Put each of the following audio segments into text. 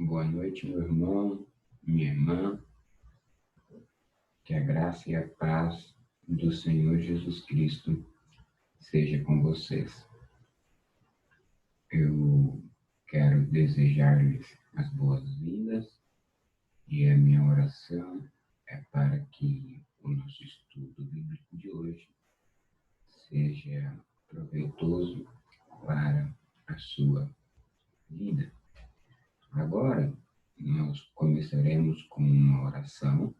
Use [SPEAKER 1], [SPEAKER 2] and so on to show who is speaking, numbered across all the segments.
[SPEAKER 1] Boa noite, meu irmão, minha irmã. Que a graça e a paz do Senhor Jesus Cristo seja com vocês. Eu quero desejar-lhes as boas-vindas e a minha oração é para que o nosso estudo bíblico de hoje seja proveitoso para a sua vida. Agora, nós começaremos com uma oração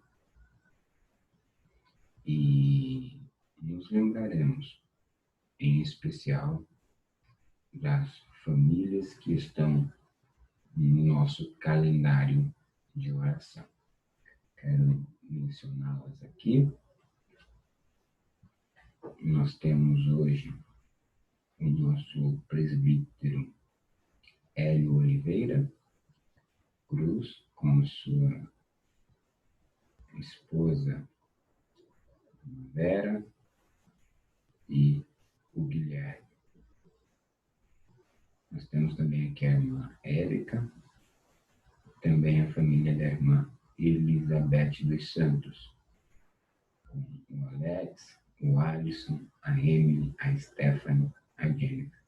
[SPEAKER 1] e nos lembraremos, em especial, das famílias que estão no nosso calendário de oração. Quero mencioná-las aqui. Nós temos hoje o nosso presbítero Hélio Oliveira Cruz, com sua esposa Vera e o Guilherme. Nós temos também aqui a irmã Érica, também a família da irmã Elizabeth dos Santos, com o Alex, o Alisson, a Emily, a Stephanie, a Jennifer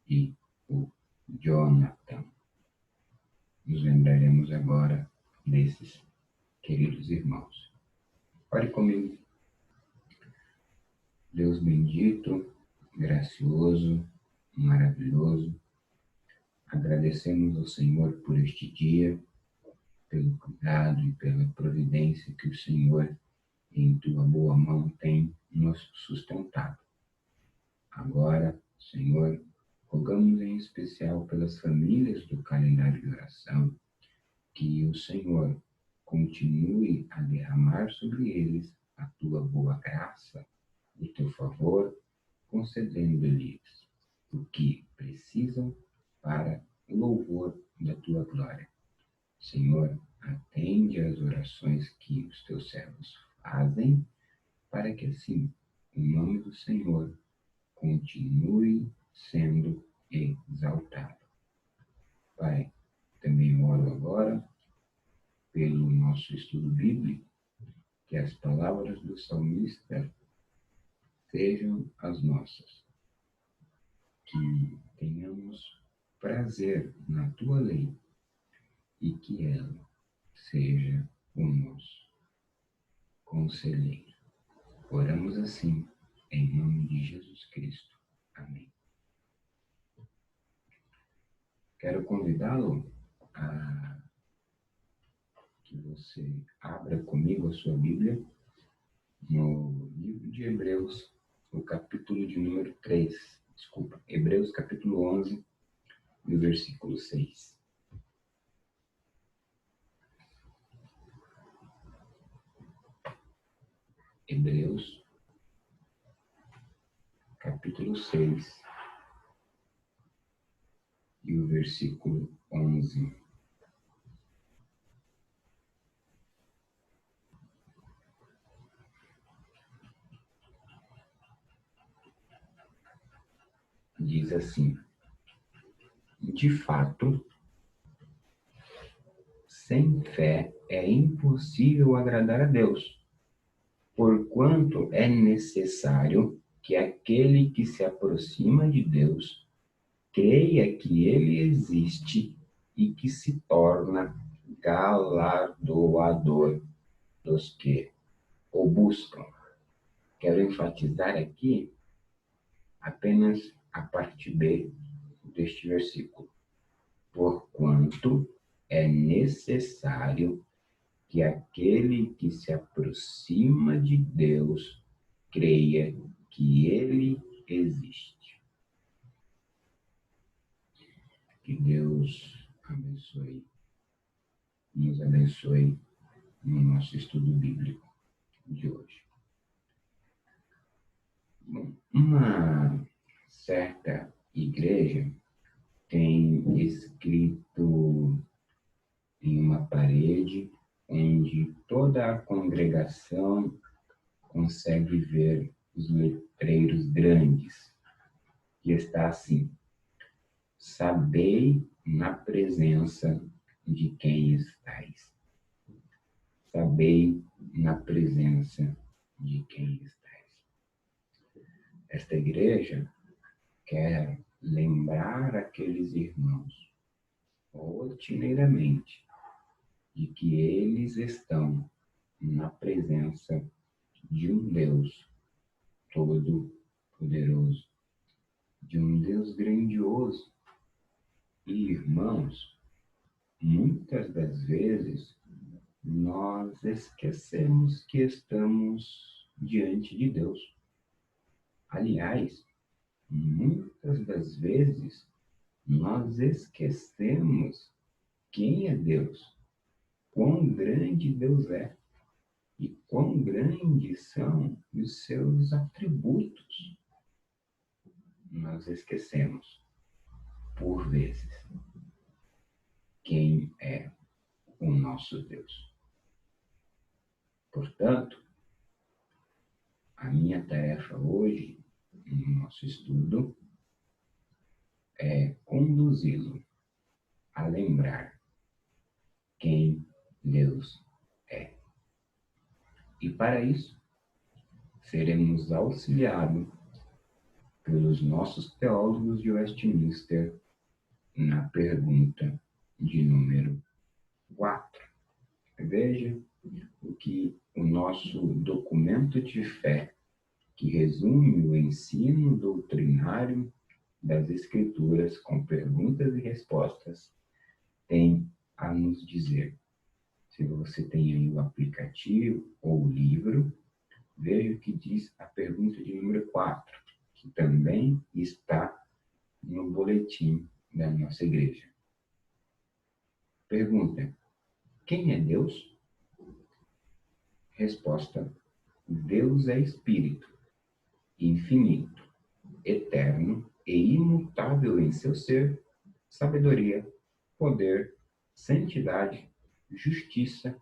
[SPEAKER 1] e o Jonathan. Nos lembraremos agora desses queridos irmãos. Ore comigo. Deus bendito, gracioso, maravilhoso, agradecemos ao Senhor por este dia, pelo cuidado e pela providência que o Senhor, em tua boa mão, tem nos sustentado. Agora, Senhor, rogamos em especial pelas famílias do calendário de oração, que o Senhor continue a derramar sobre eles a tua boa graça, o teu favor, concedendo-lhes o que precisam para o louvor da tua glória. Senhor, atende às orações que os teus servos fazem, para que assim o nome do Senhor continue sendo exaltado. Pai, também oro agora pelo nosso estudo bíblico, que as palavras do salmista sejam as nossas, que tenhamos prazer na tua lei e que ela seja o nosso conselheiro. Oramos assim, em nome de Jesus Cristo. Amém. Quero convidá-lo a que você abra comigo a sua Bíblia no livro de Hebreus, o capítulo de número 3. Hebreus capítulo 11, no versículo 6. Hebreus, capítulo 6, e o versículo 11. Diz assim: de fato, sem fé é impossível agradar a Deus, porquanto é necessário que aquele que se aproxima de Deus creia que ele existe e que se torna galardoador dos que o buscam. Quero enfatizar aqui apenas a parte B deste versículo. Porquanto é necessário que aquele que se aproxima de Deus creia que ele existe. Que Deus nos abençoe no nosso estudo bíblico de hoje. Bom, uma certa igreja tem escrito em uma parede onde toda a congregação consegue ver os letreiros grandes, que está assim: sabei na presença de quem estáis. Sabei na presença de quem estáis. Esta igreja quer lembrar aqueles irmãos rotineiramente de que eles estão na presença de um Deus todo-poderoso, de um Deus grandioso. E, irmãos, muitas das vezes nós esquecemos que estamos diante de Deus. Aliás, muitas das vezes nós esquecemos quem é Deus, quão grande Deus é e quão grandes são os seus atributos. Nós esquecemos, por vezes, quem é o nosso Deus. Portanto, a minha tarefa hoje, no nosso estudo, é conduzi-lo a lembrar quem Deus é. E para isso, seremos auxiliados pelos nossos teólogos de Westminster na pergunta de número 4. Veja o que o nosso documento de fé, que resume o ensino doutrinário das Escrituras com perguntas e respostas, tem a nos dizer. Se você tem aí o aplicativo ou o livro, veja o que diz a pergunta de número 4, que também está no boletim da nossa igreja. Pergunta: quem é Deus? Resposta: Deus é Espírito, infinito, eterno e imutável em seu ser, sabedoria, poder, santidade, justiça,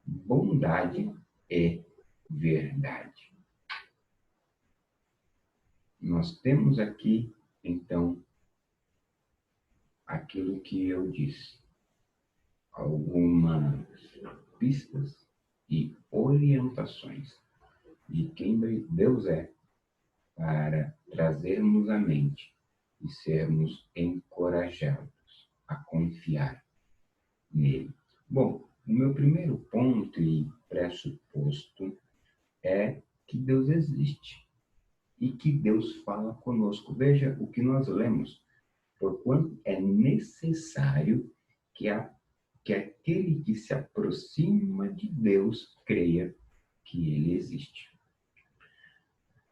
[SPEAKER 1] bondade e verdade. Nós temos aqui, então, aquilo que eu disse. Algumas pistas e orientações de quem Deus é para trazermos à mente e sermos encorajados a confiar nele. Bom, o meu primeiro ponto e pressuposto é que Deus existe e que Deus fala conosco. Veja o que nós lemos. Porquanto é necessário que aquele que se aproxima de Deus creia que ele existe.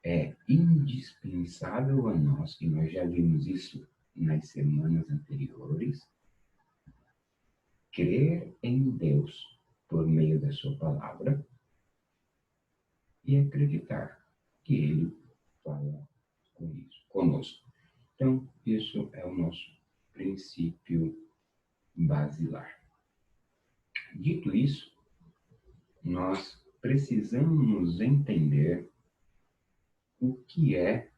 [SPEAKER 1] É indispensável a nós, e nós já vimos isso nas semanas anteriores, crer em Deus por meio da sua palavra e acreditar que ele fala conosco. Então, isso é o nosso princípio basilar. Dito isso, nós precisamos entender o que é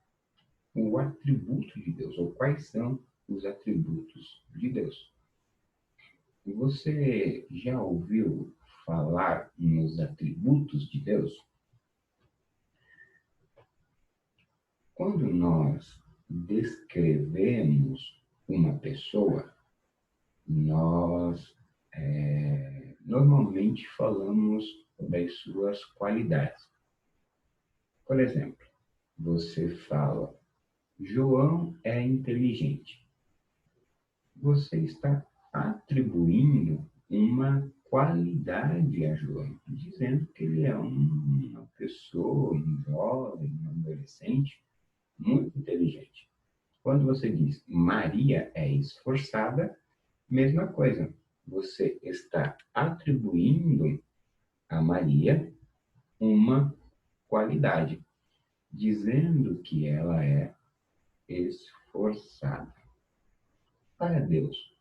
[SPEAKER 1] o atributo de Deus, ou quais são os atributos de Deus. Você já ouviu falar nos atributos de Deus? Quando nós descrevemos uma pessoa, nós normalmente falamos das suas qualidades. Por exemplo, você fala, João é inteligente. Você está atribuindo uma qualidade a João, dizendo que ele é uma pessoa, um jovem, um adolescente, muito inteligente. Quando você diz Maria é esforçada, mesma coisa. Você está atribuindo a Maria uma qualidade, dizendo que ela é esforçada. Para Deus,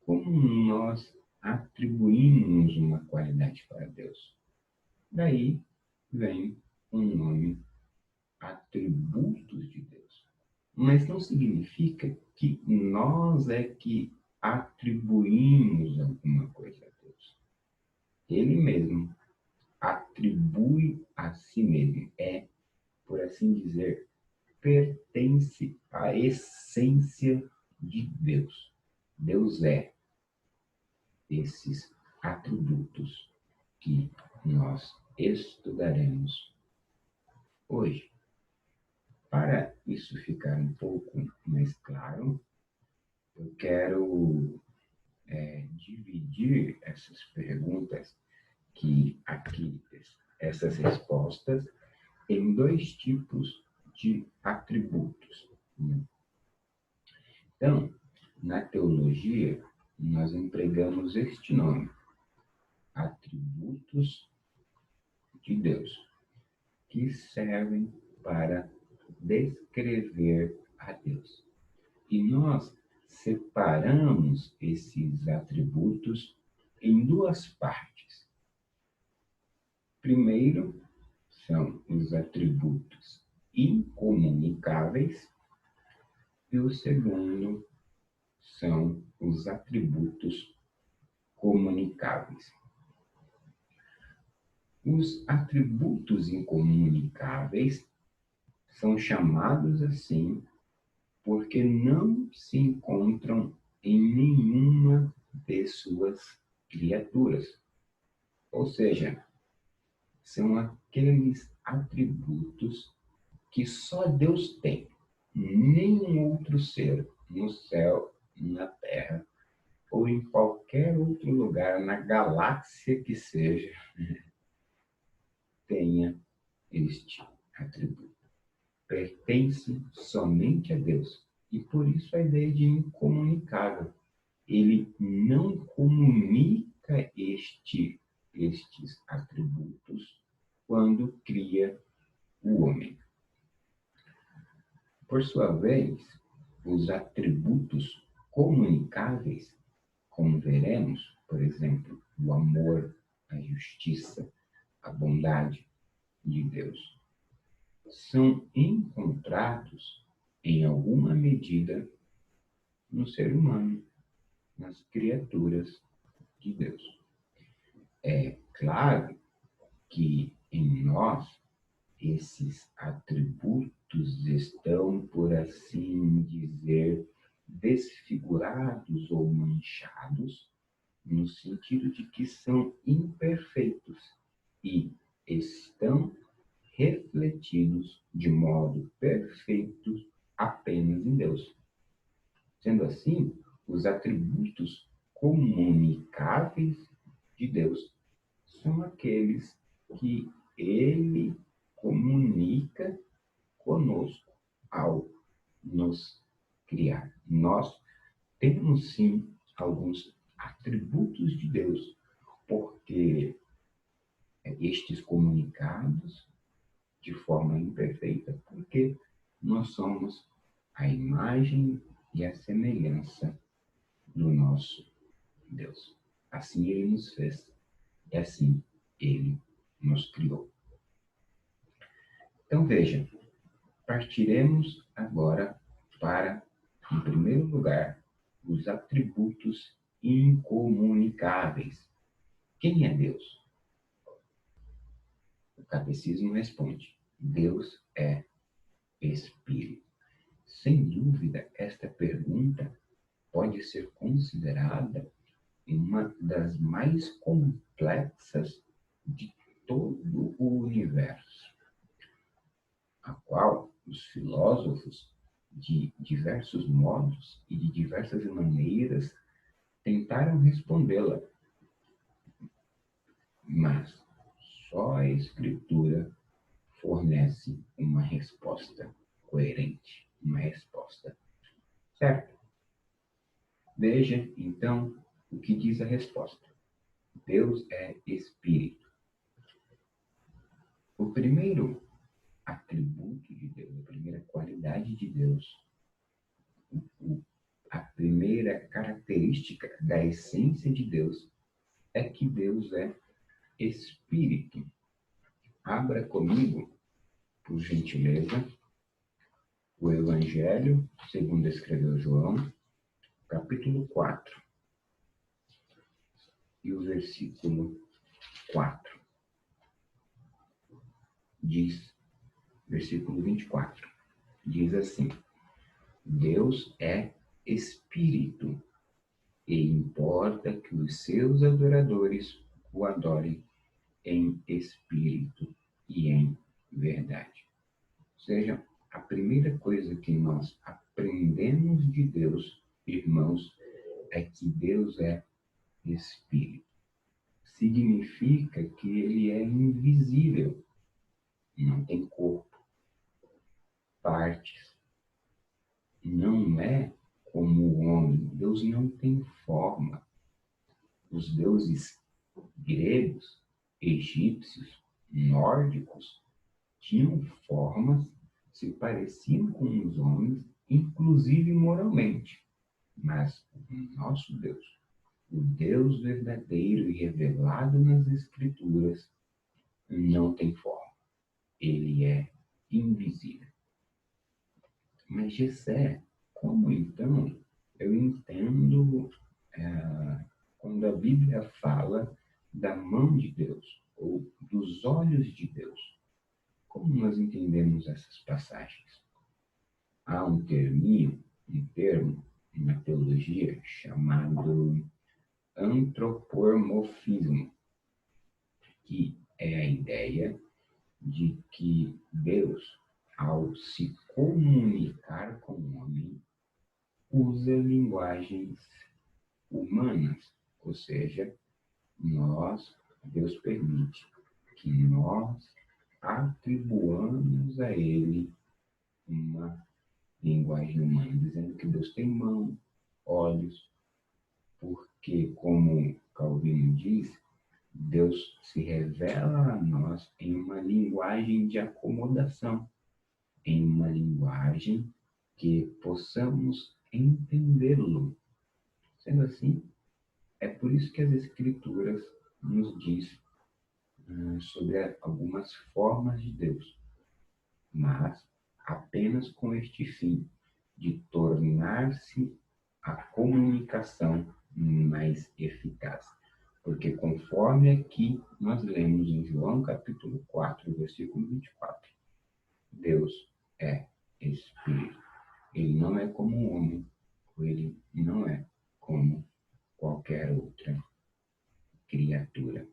[SPEAKER 1] como nós atribuímos uma qualidade para Deus? Daí vem um nome, atributos de Deus. Mas não significa que nós é que atribuímos alguma coisa a Deus. Ele mesmo atribui a si mesmo. Por assim dizer, pertence à essência de Deus. Deus é esses atributos que nós estudaremos hoje. Para isso ficar um pouco mais claro, eu quero dividir essas perguntas essas respostas, em dois tipos de atributos. Então, na teologia, nós empregamos este nome, atributos de Deus, que servem para descrever a Deus. E nós separamos esses atributos em duas partes. Primeiro, são os atributos incomunicáveis, e o segundo são os atributos comunicáveis. Os atributos incomunicáveis são chamados assim porque não se encontram em nenhuma de suas criaturas. Ou seja, são aqueles atributos que só Deus tem. Nenhum outro ser no céu, na terra ou em qualquer outro lugar na galáxia que seja tenha este atributo. Pertence somente a Deus. E por isso a ideia de incomunicável. Ele não comunica estes atributos quando cria o homem. Por sua vez, os atributos comunicáveis, como veremos, por exemplo, o amor, a justiça, a bondade de Deus, são encontrados em alguma medida no ser humano, nas criaturas de Deus. É claro que em nós esses atributos estão, por assim dizer, desfigurados ou manchados, no sentido de que são imperfeitos e estão refletidos de modo perfeito apenas em Deus. Sendo assim, os atributos comunicáveis de Deus são aqueles que ele comunica conosco ao nos criar. Nós temos sim alguns atributos de Deus, porque estes comunicados de forma imperfeita, porque nós somos a imagem e a semelhança do nosso Deus. Assim ele nos fez e assim ele nos criou. Então veja, partiremos agora para, em primeiro lugar, os atributos incomunicáveis. Quem é Deus? O catecismo responde: Deus é Espírito. Sem dúvida, esta pergunta pode ser considerada uma das mais complexas de todo o universo, a qual os filósofos, de diversos modos e de diversas maneiras, tentaram respondê-la, mas só a Escritura fornece uma resposta coerente, uma resposta certa. Veja, então, o que diz a resposta. Deus é Espírito. O primeiro atributo de Deus, a primeira qualidade de Deus, a primeira característica da essência de Deus é que Deus é Espírito. Abra comigo, por gentileza, o Evangelho, segundo escreveu João, capítulo 4 e o versículo 4 diz, versículo 24, diz assim: Deus é Espírito, e importa que os seus adoradores o adorem em espírito e em verdade. Ou seja, a primeira coisa que nós aprendemos de Deus, irmãos, é que Deus é Espírito. Significa que ele é invisível, não tem corpo, partes, não é como o homem. Deus não tem forma. Os deuses gregos, egípcios, nórdicos, tinham formas, se pareciam com os homens, inclusive moralmente. Mas o nosso Deus, o Deus verdadeiro e revelado nas Escrituras, não tem forma. Ele é invisível. Mas, Jessé, como então eu entendo quando a Bíblia fala da mão de Deus ou dos olhos de Deus? Como nós entendemos essas passagens? Há um termo na teologia chamado antropomorfismo, que é a ideia de que Deus, ao se comunicar com o homem, usa linguagens humanas, ou seja, Deus permite que nós atribuamos a ele uma linguagem humana, dizendo que Deus tem mão, olhos, porque, como Calvino diz, Deus se revela a nós em uma linguagem de acomodação, em uma linguagem que possamos entendê-lo. Sendo assim, é por isso que as Escrituras nos diz sobre algumas formas de Deus, mas apenas com este fim, de tornar-se a comunicação mais eficaz. Porque conforme aqui nós lemos em João capítulo 4, versículo 24, Deus é Espírito. Ele não é como um homem, ele não é como qualquer outra criatura.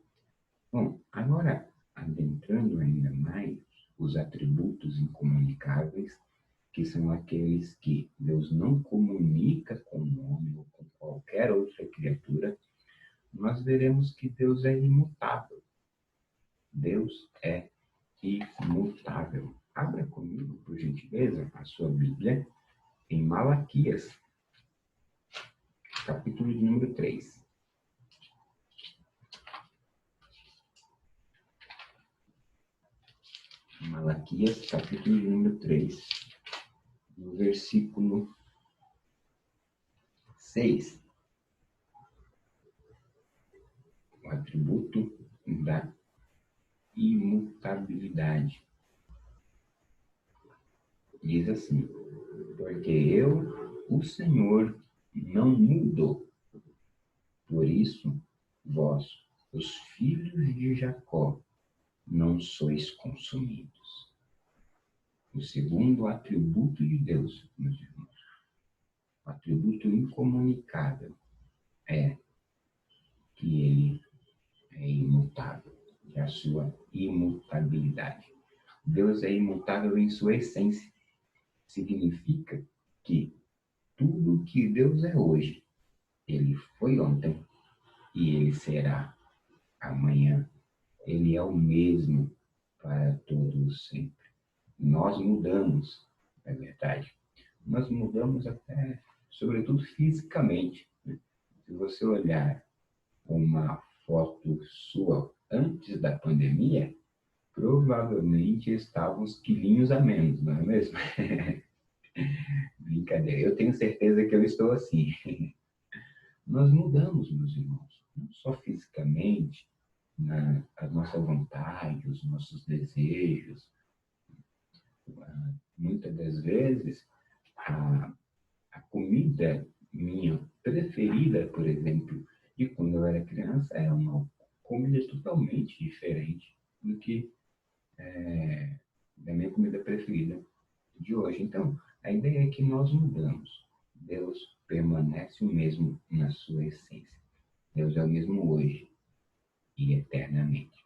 [SPEAKER 1] Bom, agora, adentrando ainda mais os atributos incomunicáveis, que são aqueles que Deus não comunica com o homem ou com qualquer outra criatura, nós veremos que Deus é imutável. Deus é imutável. Abra comigo, por gentileza, a sua Bíblia em Malaquias, capítulo de número 3. Malaquias, capítulo de número 3, no versículo 6. O atributo da imutabilidade. Diz assim: porque eu, o Senhor, não mudo. Por isso, vós, os filhos de Jacó, não sois consumidos. O segundo atributo de Deus, meus irmãos, o atributo incomunicável, é que ele é imutável, é a sua imutabilidade. Deus é imutável em sua essência. Significa que tudo que Deus é hoje, ele foi ontem e ele será amanhã. Ele é o mesmo para todos sempre. Nós mudamos, é verdade. Nós mudamos até, sobretudo fisicamente. Se você olhar uma foto sua antes da pandemia, provavelmente estavam uns quilinhos a menos, não é mesmo? Brincadeira, eu tenho certeza que eu estou assim. Nós mudamos, meus irmãos, não só fisicamente, a nossa vontade, os nossos desejos. Muitas das vezes, a comida minha preferida, por exemplo, de quando eu era criança, é uma comida totalmente diferente do que da minha comida preferida de hoje. Então, a ideia é que nós mudamos. Deus permanece o mesmo na sua essência. Deus é o mesmo hoje e eternamente.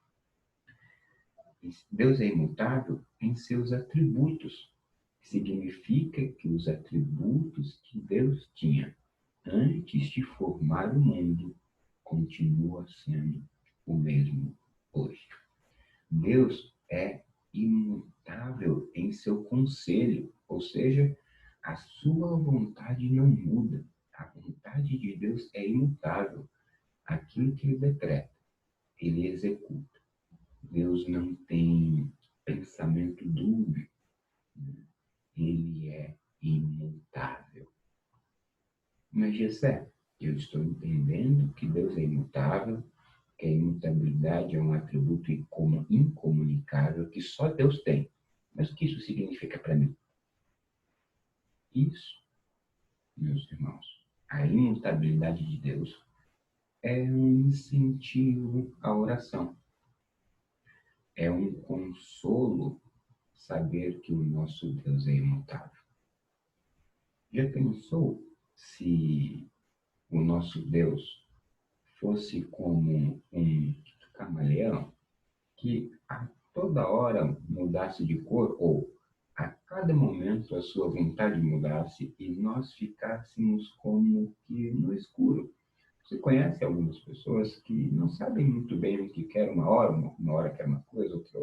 [SPEAKER 1] Deus é imutável em seus atributos. Significa que os atributos que Deus tinha antes de formar o mundo continua sendo o mesmo hoje. Deus é imutável em seu conselho, ou seja, a sua vontade não muda. A vontade de Deus é imutável. Aquilo que ele decreta, ele executa. Deus não tem pensamento dúbio. Ele é imutável. Mas, Gessé, eu estou entendendo que Deus é imutável, que a imutabilidade é um atributo incomunicável que só Deus tem. Mas o que isso significa para mim? Isso, meus irmãos, a imutabilidade de Deus é um incentivo à oração. É um consolo saber que o nosso Deus é imutável. Já pensou se o nosso Deus fosse como um camaleão que a toda hora mudasse de cor ou a cada momento a sua vontade mudasse e nós ficássemos como que no escuro? Você conhece algumas pessoas que não sabem muito bem o que quer uma hora quer uma coisa, outra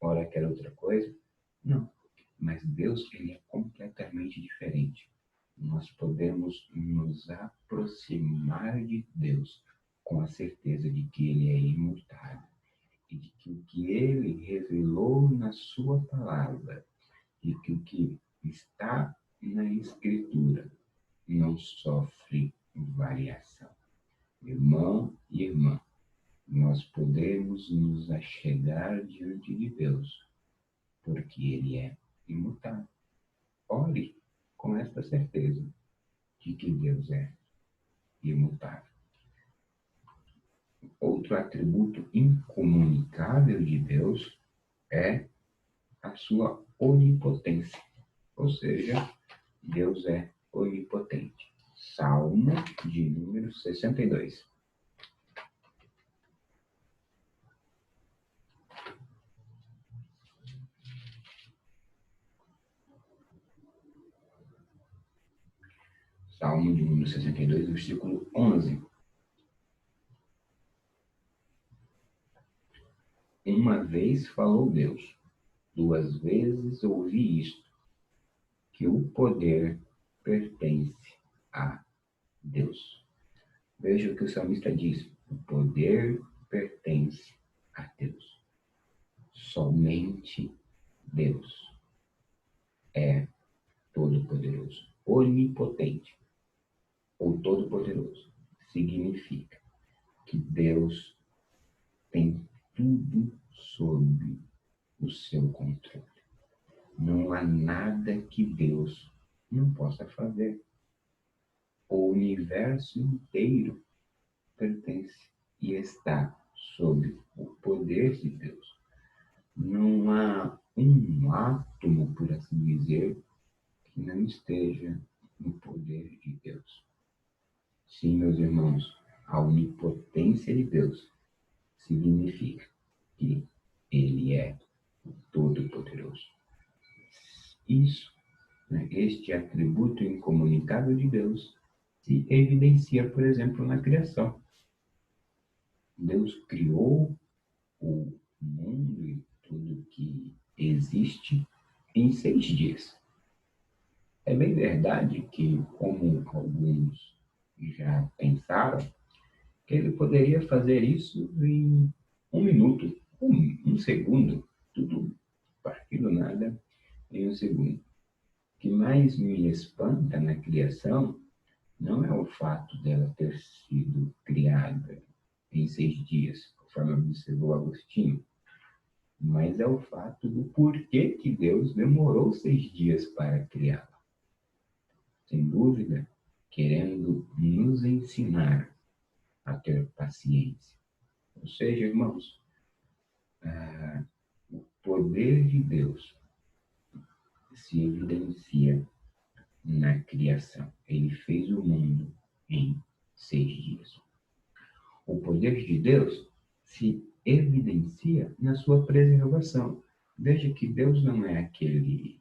[SPEAKER 1] hora quer outra coisa? Não. Mas Deus, ele é completamente diferente. Nós podemos nos aproximar de Deus com a certeza de que ele é imutável e de que o que ele revelou na sua palavra e que o que está na Escritura não sofre variação. Irmão e irmã, nós podemos nos achegar diante de Deus, porque ele é imutável. Ore com esta certeza de que Deus é imutável. Outro atributo incomunicável de Deus é a sua onipotência. Ou seja, Deus é onipotente. Salmo de número 62. Salmo de número 62, versículo 11. Uma vez falou Deus, duas vezes ouvi isto, que o poder pertence a Deus. Veja o que o salmista diz: o poder pertence a Deus. Somente Deus é todo-poderoso. Onipotente ou todo-poderoso significa que Deus tem tudo sob o seu controle. Não há nada que Deus não possa fazer. O universo inteiro pertence e está sob o poder de Deus. Não há um átomo, por assim dizer, que não esteja no poder de Deus. Sim, meus irmãos, a onipotência de Deus significa que ele é todo-poderoso. Isso, né, este atributo incomunicável de Deus se evidencia, por exemplo, na criação. Deus criou o mundo e tudo que existe em 6 dias. É bem verdade que, como alguns já pensaram, que ele poderia fazer isso em 1 minuto, um segundo, tudo partir do nada em 1 segundo. O que mais me espanta na criação não é o fato dela ter sido criada em 6 dias, conforme observou Agostinho, mas é o fato do porquê que Deus demorou 6 dias para criá-la. Sem dúvida querendo nos ensinar a ter paciência. Ou seja, irmãos, o poder de Deus se evidencia na criação. Ele fez o mundo em 6 dias. O poder de Deus se evidencia na sua preservação. Veja que Deus não é aquele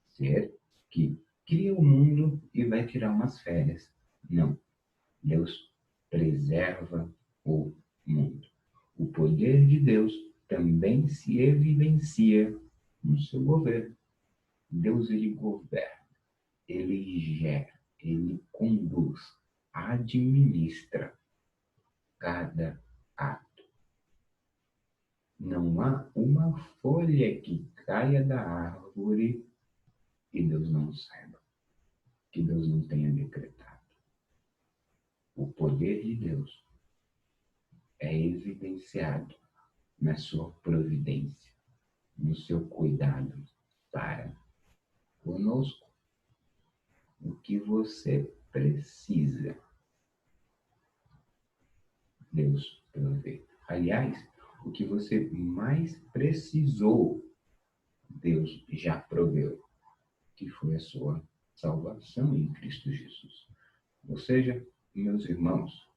[SPEAKER 1] ser que cria o mundo e vai tirar umas férias. Não. Deus preserva o mundo. O poder de Deus também se evidencia no seu governo. Deus, ele governa, ele gera, ele conduz, administra cada ato. Não há uma folha que caia da árvore que Deus não saiba, que Deus não tenha decretado. O poder de Deus é evidenciado na sua providência, no seu cuidado para conosco. O que você precisa, Deus provê. Aliás, o que você mais precisou, Deus já proveu, que foi a sua salvação em Cristo Jesus. Ou seja, meus irmãos,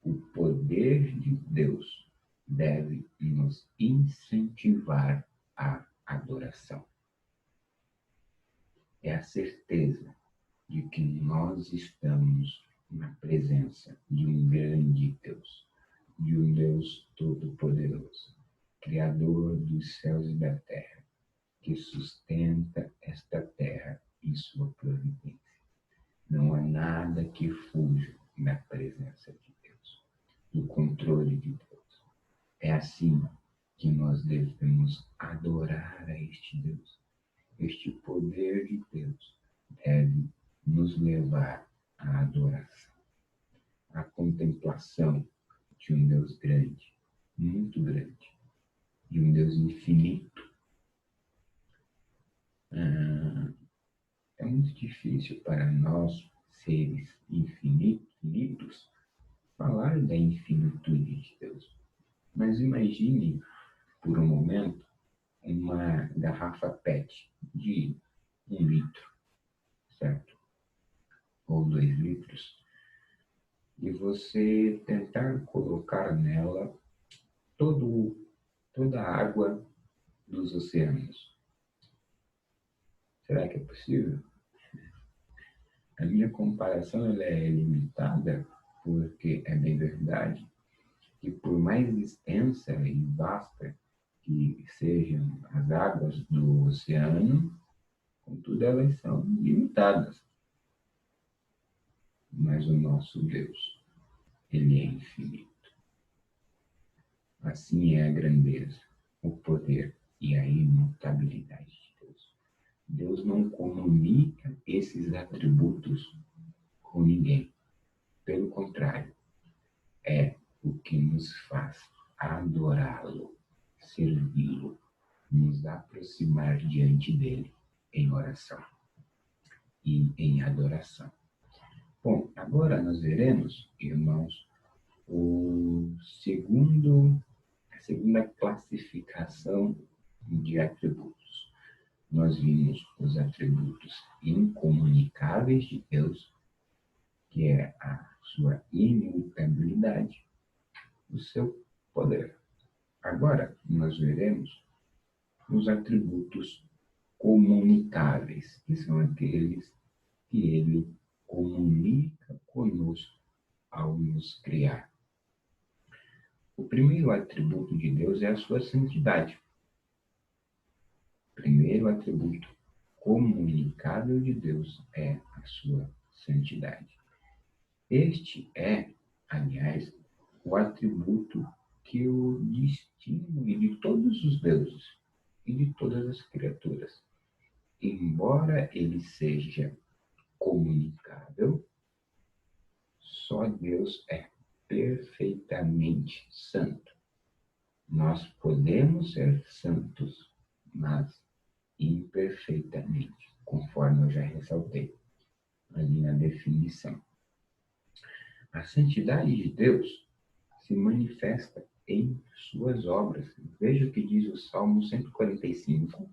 [SPEAKER 1] o poder de Deus deve nos incentivar à adoração. É a certeza de que nós estamos na presença de um grande Deus, de um Deus todo-poderoso, Criador dos céus e da terra, que sustenta esta terra em sua providência. Não há nada que fuja da presença de Deus, do controle de Deus. É assim que nós devemos adorar a este Deus. Este poder de Deus deve nos levar à adoração, à contemplação de um Deus grande, muito grande, de um Deus infinito. É muito difícil para nós, seres infinitos, falar da infinitude de Deus. Mas imagine, por um momento, uma garrafa PET de 1 litro, certo? Ou 2 litros, e você tentar colocar nela toda a água dos oceanos. Será que é possível? A minha comparação ela é limitada, porque é bem verdade que por mais extensa e vasta que sejam as águas do oceano, contudo elas são limitadas. Mas o nosso Deus, ele é infinito. Assim é a grandeza, o poder e a imutabilidade de Deus. Deus não comunica esses atributos com ninguém. Pelo contrário, é o que nos faz adorá-lo, servi-lo, nos aproximar diante dele em oração e em adoração. Bom, agora nós veremos, irmãos, a segunda classificação de atributos. Nós vimos os atributos incomunicáveis de Deus, que é a sua imutabilidade, o seu poder. Agora, nós veremos os atributos comunicáveis, que são aqueles que ele comunica conosco ao nos criar. O primeiro atributo de Deus é a sua santidade. O primeiro atributo comunicável de Deus é a sua santidade. Este é, aliás, o atributo que o distingue de todos os deuses e de todas as criaturas. Embora ele seja comunicável, só Deus é perfeitamente santo. Nós podemos ser santos, mas imperfeitamente, conforme eu já ressaltei. ali na definição. A santidade de Deus se manifesta em suas obras. Veja o que diz o Salmo 145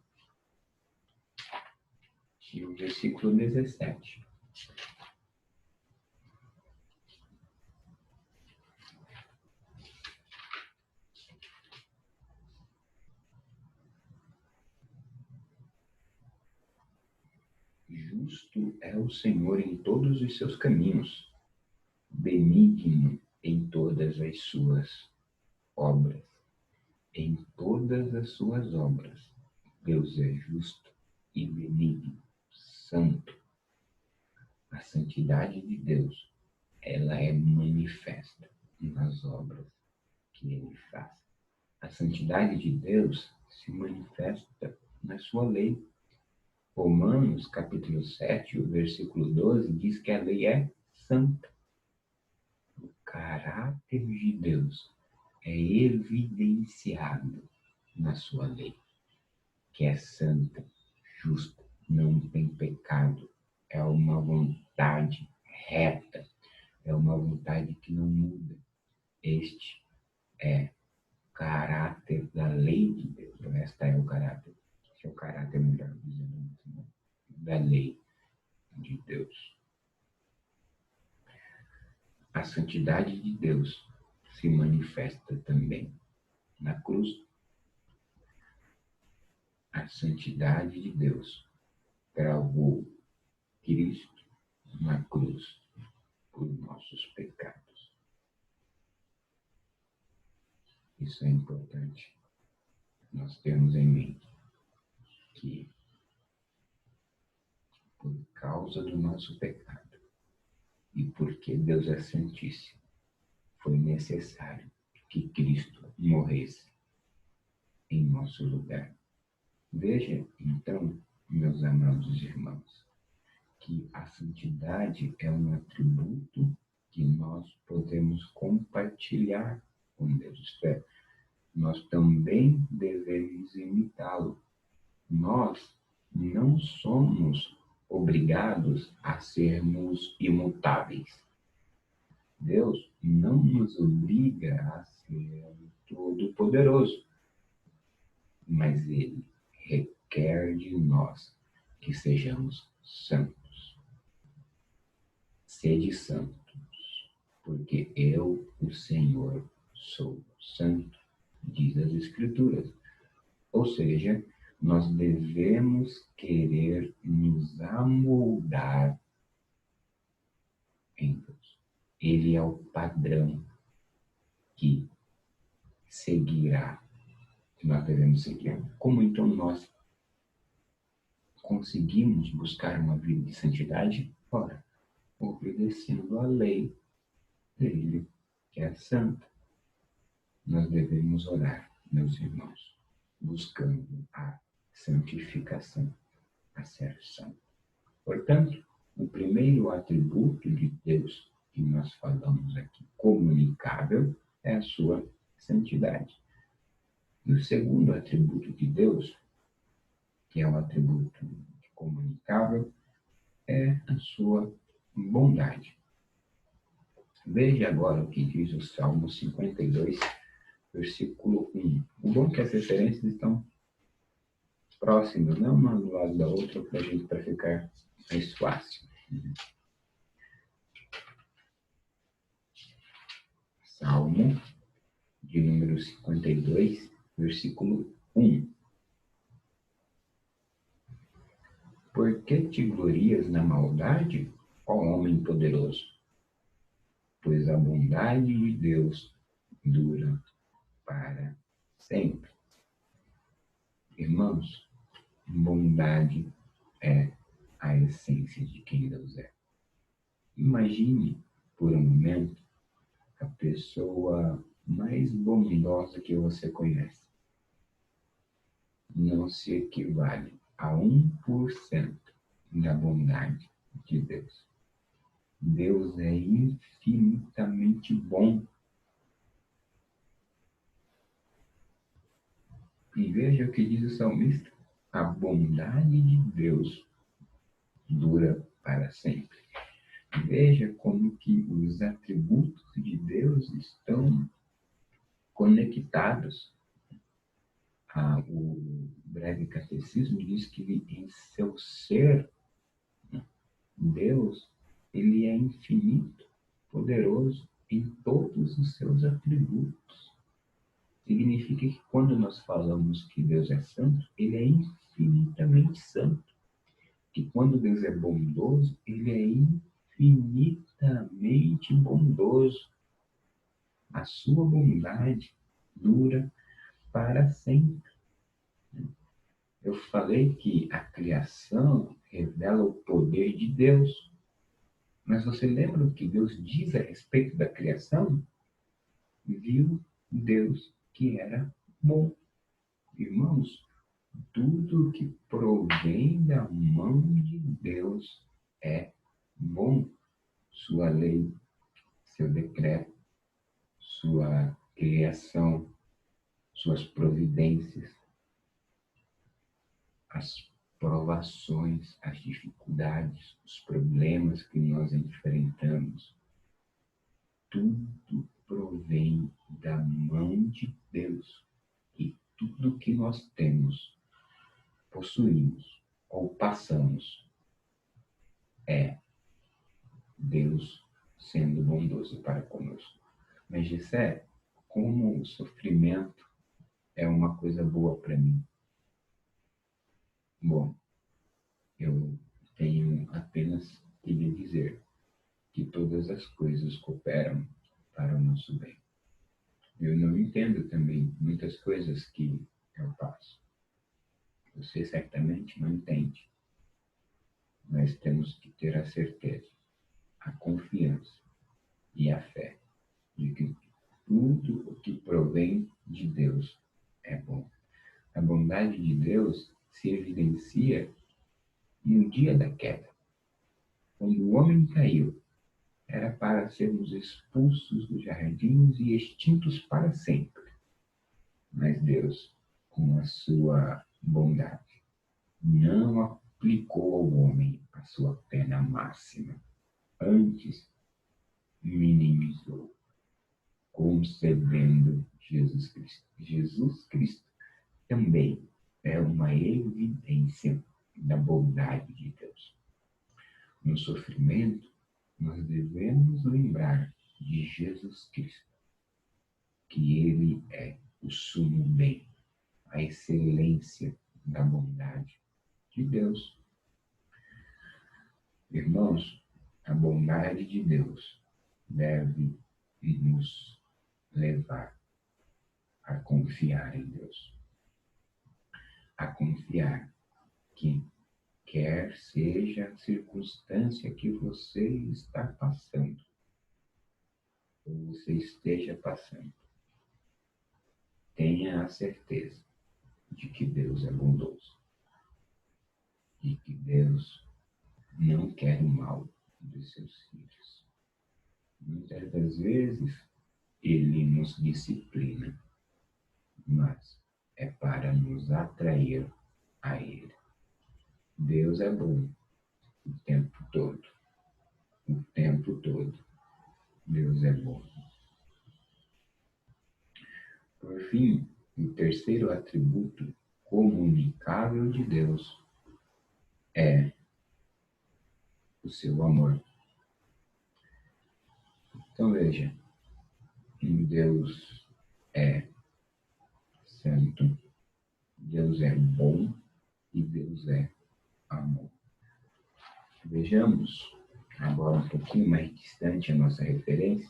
[SPEAKER 1] e o versículo 17. Justo é o Senhor em todos os seus caminhos, benigno em todas as suas obras. Em todas as suas obras, Deus é justo e benigno, santo. A santidade de Deus, ela é manifesta nas obras que ele faz. A santidade de Deus se manifesta na sua lei. Romanos, capítulo 7, o versículo 12, diz que a lei é santa. O caráter de Deus é evidenciado na sua lei, que é santa, justa, não tem pecado, é uma vontade reta, é uma vontade que não muda. Este é o caráter da lei de Deus. Esta é o caráter, esse é o caráter, melhor dizendo, da lei de Deus. A santidade de Deus se manifesta também na cruz. A santidade de Deus travou Cristo na cruz por nossos pecados. Isso é importante nós termos em mente que, por causa do nosso pecado e porque Deus é santíssimo, foi necessário que Cristo morresse em nosso lugar. Veja, então, meus amados irmãos, que a santidade é um atributo que nós podemos compartilhar com Deus. Isto é, nós também devemos imitá-lo. Nós não somos obrigados a sermos imutáveis. Deus não nos obriga a ser todo-poderoso, mas Ele requer de nós que sejamos santos. Sede santos, porque eu, o Senhor, sou santo, diz as Escrituras. Ou seja, nós devemos querer nos amoldar em Deus. Ele é o padrão que seguirá, que nós devemos seguir. Como então nós conseguimos buscar uma vida de santidade? Ora, obedecendo a lei dele, que é santa. Nós devemos orar, meus irmãos, buscando a santificação, a ser santo. Portanto, o primeiro atributo de Deus que nós falamos aqui, comunicável, é a sua santidade. E o segundo atributo de Deus, que é o atributo comunicável, é a sua bondade. Veja agora o que diz o Salmo 52, versículo 1. O bom é que as referências estão próximas, não uma do lado da outra, para ficar mais fácil. Salmo de número 52, versículo 1. Por que te glorias na maldade, ó homem poderoso? Pois a bondade de Deus dura para sempre. Irmãos, bondade é a essência de quem Deus é. Imagine, por um momento, a pessoa mais bondosa que você conhece. Não se equivale a 1% da bondade de Deus. Deus é infinitamente bom. E veja o que diz o salmista: a bondade de Deus dura para sempre. Veja como que os atributos de Deus estão conectados. O breve catecismo diz que em seu ser, Deus, ele é infinito, poderoso em todos os seus atributos. Significa que quando nós falamos que Deus é santo, ele é infinitamente santo. Que quando Deus é bondoso, ele é infinitamente bondoso. A sua bondade dura para sempre. Eu falei que a criação revela o poder de Deus. Mas você lembra o que Deus diz a respeito da criação? Viu Deus que era bom. Irmãos, tudo que provém da mão de Deus é bom. Sua lei, seu decreto, sua criação, suas providências, as provações, as dificuldades, os problemas que nós enfrentamos, tudo provém da mão de Deus. E tudo que nós temos, possuímos ou passamos é Deus sendo bondoso para conosco. Mas, Gessé, como o sofrimento é uma coisa boa para mim? Bom, eu tenho apenas que lhe dizer que todas as coisas cooperam para o nosso bem. Eu não entendo também muitas coisas que eu passo. Você certamente não entende. Nós temos que ter a certeza, a confiança e a fé de que tudo o que provém de Deus é bom. A bondade de Deus se evidencia no dia da queda. Quando o homem caiu, era para sermos expulsos dos jardins e extintos para sempre. Mas Deus, com a sua bondade, não aplicou ao homem a sua pena máxima. Antes, minimizou, concebendo Jesus Cristo. Jesus Cristo também é uma evidência da bondade de Deus. No sofrimento, nós devemos lembrar de Jesus Cristo, que Ele é o sumo bem, a excelência da bondade de Deus. Irmãos, a bondade de Deus deve nos levar a confiar em Deus, a confiar que quer seja a circunstância que você está passando, ou você esteja passando, tenha a certeza de que Deus é bondoso, de que Deus não quer o mal dos seus filhos. Muitas das vezes, Ele nos disciplina, mas é para nos atrair a Ele. Deus é bom o tempo todo. O tempo todo. Deus é bom. Por fim, o terceiro atributo comunicável de Deus é o seu amor. Então veja, Deus é santo, Deus é bom e Deus é amor. Vejamos agora um pouquinho mais distante a nossa referência.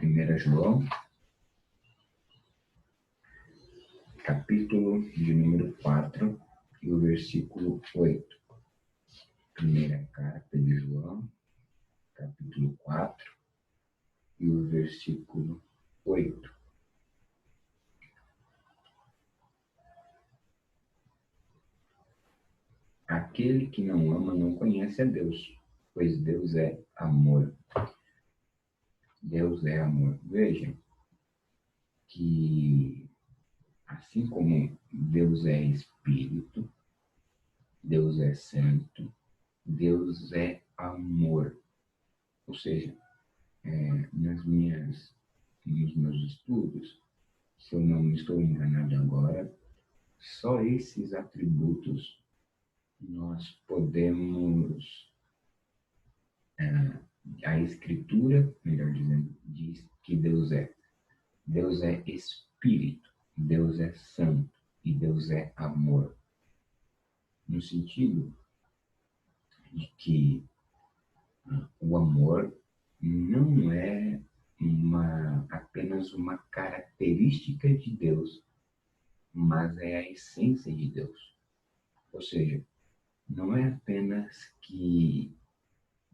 [SPEAKER 1] 1 João, capítulo de número 4 e o versículo 8. Primeira carta de João, capítulo 4 e o versículo 8. Aquele que não ama não conhece a Deus, pois Deus é amor. Deus é amor. Vejam que, assim como Deus é Espírito, Deus é Santo, Deus é amor. Ou seja, nos meus estudos, se eu não estou enganado agora, só esses atributos nós podemos, a Escritura, melhor dizendo, diz que Deus é. Deus é Espírito, Deus é Santo e Deus é amor. No sentido de que o amor não é apenas uma característica de Deus, mas é a essência de Deus. Ou seja, não é apenas que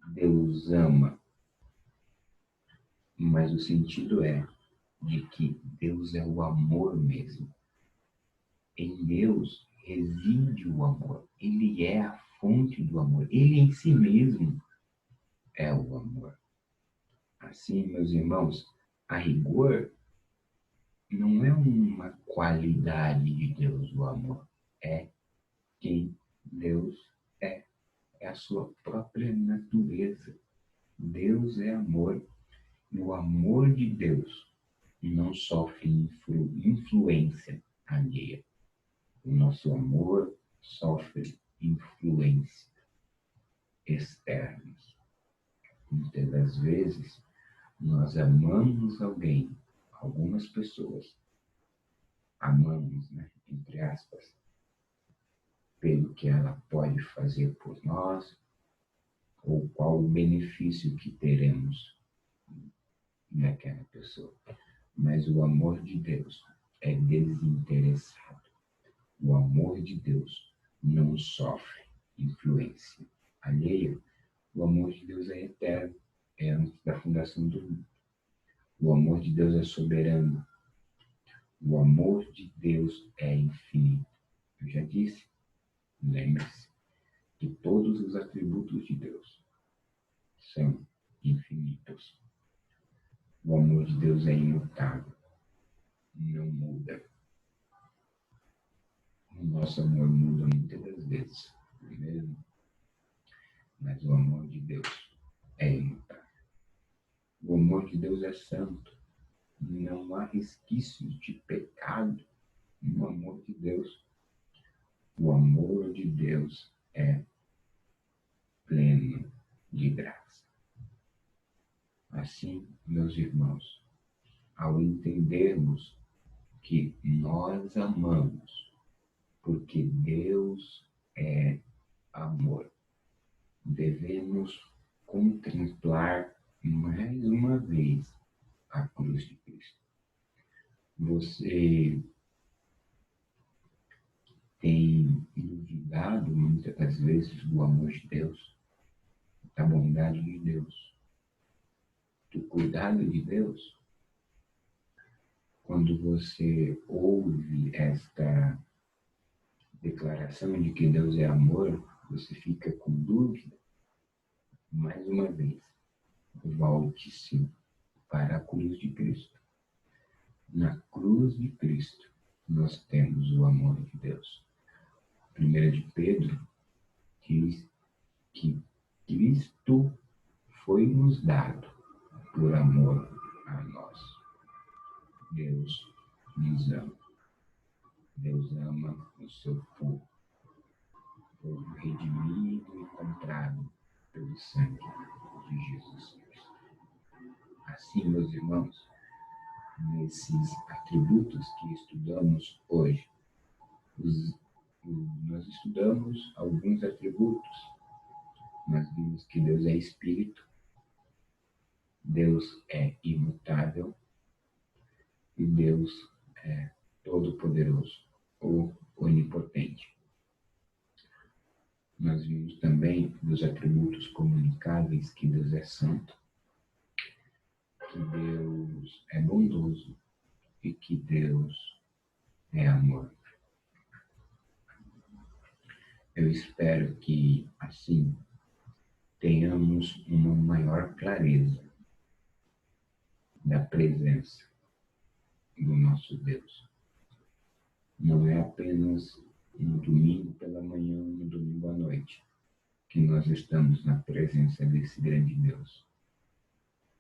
[SPEAKER 1] Deus ama, mas o sentido é de que Deus é o amor mesmo. Em Deus reside o amor. Ele é a fonte do amor. Ele em si mesmo é o amor. Assim, meus irmãos, a rigor, não é uma qualidade de Deus o amor. É quem Deus é. É a sua própria natureza. Deus é amor. E o amor de Deus não sofre influência alheia. O nosso amor sofre influência externas. Muitas das vezes, nós amamos alguém, algumas pessoas, amamos, né, entre aspas, pelo que ela pode fazer por nós, ou qual o benefício que teremos naquela pessoa. Mas o amor de Deus é desinteressado. O amor de Deus não sofre influência alheia. O amor de Deus é eterno, é antes da fundação do mundo. O amor de Deus é soberano. O amor de Deus é infinito. Eu já disse, lembre-se, que todos os atributos de Deus são infinitos. O amor de Deus é imutável, não muda. O nosso amor muda muitas das vezes, não é mesmo? Mas o amor de Deus é imutável. O amor de Deus é santo. Não há resquícios de pecado no amor de Deus. O amor de Deus é pleno de graça. Assim, meus irmãos, ao entendermos que nós amamos porque Deus é amor, devemos contemplar mais uma vez a cruz de Cristo. Você tem duvidado muitas das vezes do amor de Deus, da bondade de Deus, do cuidado de Deus? Quando você ouve esta declaração de que Deus é amor, você fica com dúvida? Mais uma vez, volte-se para a cruz de Cristo. Na cruz de Cristo, nós temos o amor de Deus. 1 de Pedro diz que Cristo foi nos dado por amor a nós. Deus nos ama. Deus ama o seu povo redimido e comprado pelo sangue de Jesus Cristo. Assim, meus irmãos, nesses atributos que estudamos hoje, nós estudamos alguns atributos. Nós vimos que Deus é Espírito, Deus é imutável e Deus é todo-poderoso ou onipotente. Nós vimos também dos atributos comunicáveis que Deus é santo, que Deus é bondoso e que Deus é amor. Eu espero que, assim, tenhamos uma maior clareza da presença do nosso Deus. Não é apenas no domingo pela manhã, no domingo à noite, que nós estamos na presença desse grande Deus,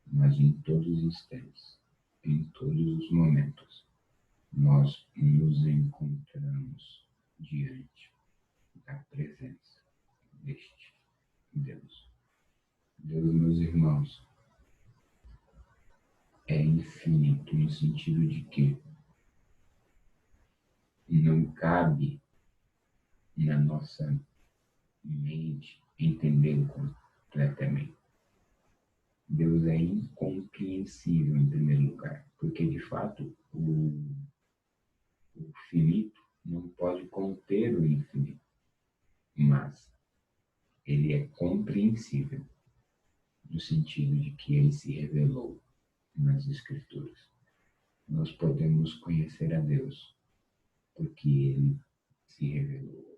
[SPEAKER 1] mas em todos os instantes, em todos os momentos, nós nos encontramos diante da presença deste Deus. Deus, meus irmãos, é infinito no sentido de que não cabe na nossa mente entendê-lo completamente. Deus é incompreensível em primeiro lugar, porque de fato o finito não pode conter o infinito, mas ele é compreensível no sentido de que ele se revelou nas Escrituras. Nós podemos conhecer a Deus porque ele se revelou.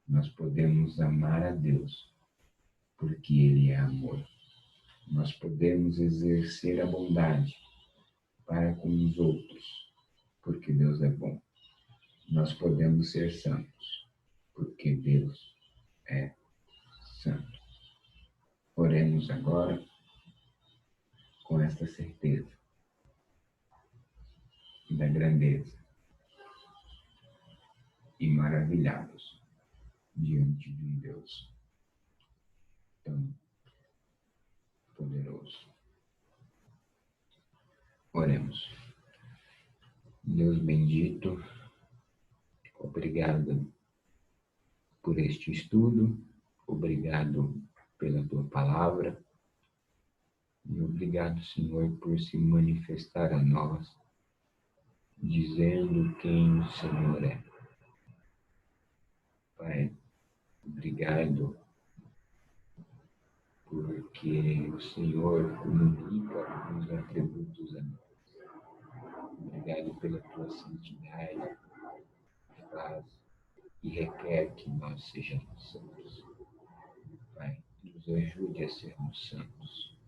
[SPEAKER 1] Nós podemos amar a Deus porque ele é amor. Nós podemos exercer a bondade para com os outros porque Deus é bom. Nós podemos ser santos porque Deus é santo. Oremos agora com esta certeza da grandeza e maravilhados diante de um Deus tão poderoso. Oremos. Deus bendito, obrigado por este estudo, obrigado pela tua palavra e obrigado, Senhor, por se manifestar a nós, dizendo quem o Senhor é. Pai, obrigado porque o Senhor comunica os atributos a nós. Obrigado pela tua santidade, que faz e requer que nós sejamos santos. Pai, nos ajude a sermos santos,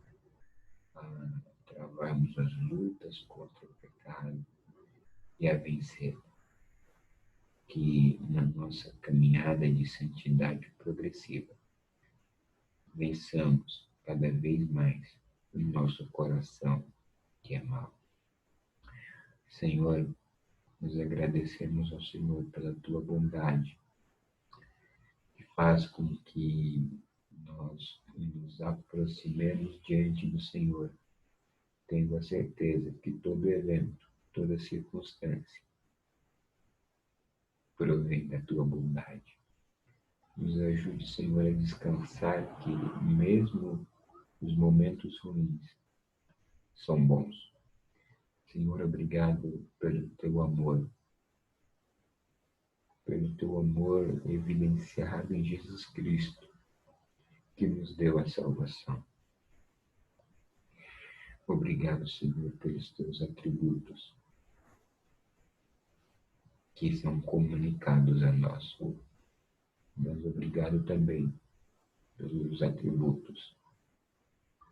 [SPEAKER 1] a travarmos as lutas contra o pecado e a vencer. Que na nossa caminhada de santidade progressiva, vençamos cada vez mais o nosso coração que é mau. Senhor, nos agradecemos ao Senhor pela tua bondade, que faz com que nós nos aproximemos diante do Senhor, tendo a certeza que todo evento, toda circunstância, provém da tua bondade. Nos ajude, Senhor, a descansar que mesmo os momentos ruins são bons. Senhor, obrigado pelo teu amor evidenciado em Jesus Cristo, que nos deu a salvação. Obrigado, Senhor, pelos teus atributos que são comunicados a nós. Mas obrigado também pelos atributos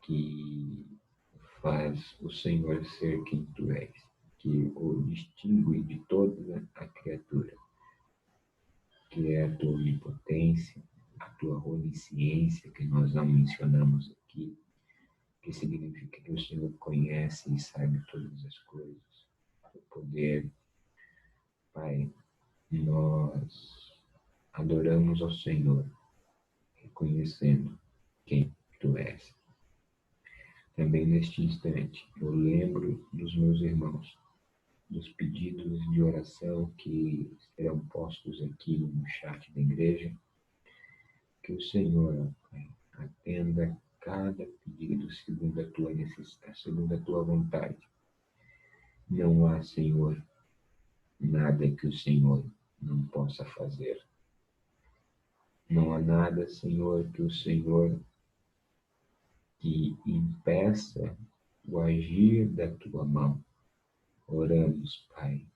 [SPEAKER 1] que faz o Senhor ser quem tu és, que o distingue de toda a criatura, que é a tua onipotência, a tua onisciência, que nós não mencionamos aqui, que significa que o Senhor conhece e sabe todas as coisas, o poder. Pai, nós adoramos ao Senhor, reconhecendo quem tu és. Também neste instante, eu lembro dos meus irmãos, dos pedidos de oração que serão postos aqui no chat da igreja, que o Senhor, Pai, atenda cada pedido segundo a tua necessidade, segundo a tua vontade. Não há, Senhor, nada que o Senhor não possa fazer. Não há nada, Senhor, que o Senhor que impeça o agir da tua mão. Oramos, Pai,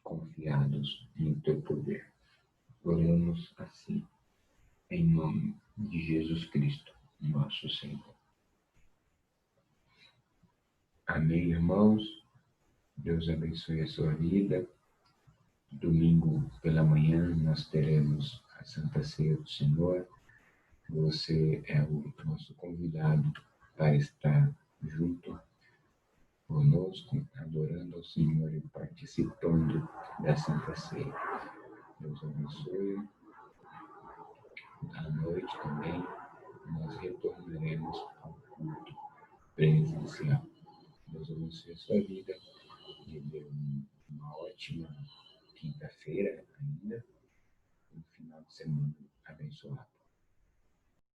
[SPEAKER 1] confiados no teu poder. Oramos assim, em nome de Jesus Cristo, nosso Senhor. Amém, irmãos? Deus abençoe a sua vida. Domingo pela manhã nós teremos a Santa Ceia do Senhor. Você é o nosso convidado para estar junto conosco, adorando ao Senhor e participando da Santa Ceia. Deus abençoe. À noite também nós retornaremos ao culto presencial. Deus abençoe a sua vida. Lhe dê uma ótima quinta-feira ainda. Um final de semana abençoado.